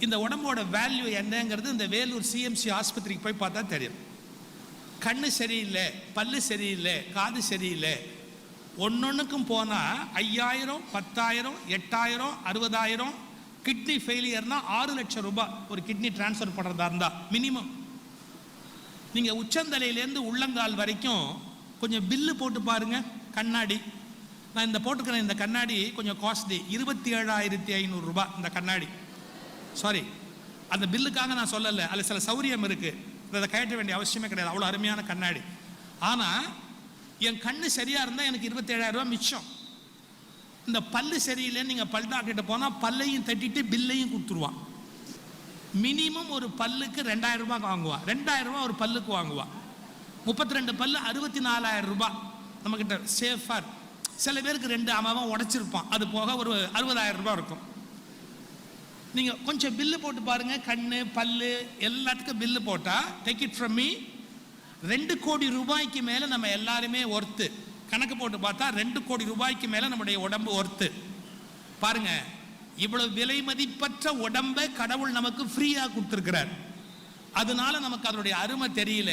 இந்த உடம்போட வேல்யூ என்னங்கிறது இந்த வேலூர் சிஎம்சி ஆஸ்பத்திரிக்கு போய் பார்த்தா தெரியும். கண்ணு சரியில்லை, பல்லு சரியில்லை, காது சரியில்லை, ஒன்னொன்றுக்கும் போனால் 5000, 10,000, 8,000, 60,000. கிட்னி ஃபெயிலியர்னா 6 லட்சம் ரூபாய் ஒரு கிட்னி டிரான்ஸ்ஃபர் பண்ணுறதா இருந்தால் மினிமம். நீங்கள் உச்சந்தலையிலேருந்து உள்ளங்கால் வரைக்கும் கொஞ்சம் பில்லு போட்டு பாருங்கள். கண்ணாடி நான் இந்த போட்டுக்கிறேன், இந்த கண்ணாடி கொஞ்சம் காஸ்ட்லி, 27,500 ரூபாய் இந்த கண்ணாடி. சாரி, அந்த பில்லுக்காக நான் சொல்லலை, அதில் சில சௌரியம் இருக்குது, அதை கழட்ட வேண்டிய அவசியமே கிடையாது, அவ்வளோ அருமையான கண்ணாடி. ஆனால் என் கண்ணு சரியாக இருந்தால் எனக்கு 27,000 ரூபாய் மிச்சம். இந்த பல்லு சரியில்லைன்னு நீங்கள் பல் டாக்டர்கிட்ட போனால் பல்லையும் தட்டிட்டு பில்லையும் கொடுத்துருவான். மினிமம் ஒரு பல்லுக்கு 2,000 ரூபாய் வாங்குவான், 2,000 ரூபாய் ஒரு பல்லுக்கு வாங்குவான். 32 பல்லு 64,000 ரூபாய் நம்மக்கிட்ட சேஃபாக. சில பேருக்கு 2 அவன் உடைச்சிருப்பான், அது போக ஒரு 60,000 ரூபாய் இருக்கும். நீங்கள் கொஞ்சம் பில்லு போட்டு பாருங்கள், கண்ணு பல்லு எல்லாத்துக்கும் பில்லு போட்டால் டேக் இட் ஃப்ரம் மீ 2 கோடி ரூபாய்க்கு மேலே நம்ம எல்லாருமே ஒர்த்து. கணக்கு போட்டு பார்த்தா 2 கோடி ரூபாய்க்கு மேலே நம்முடைய உடம்பு ஒர்த்து. பாருங்க, இவ்வளவு விலை மதிப்பற்ற உடம்பை கடவுள் நமக்கு ஃப்ரீயாக கொடுத்துருக்கிறார். அதனால நமக்கு அதனுடைய அருமை தெரியல.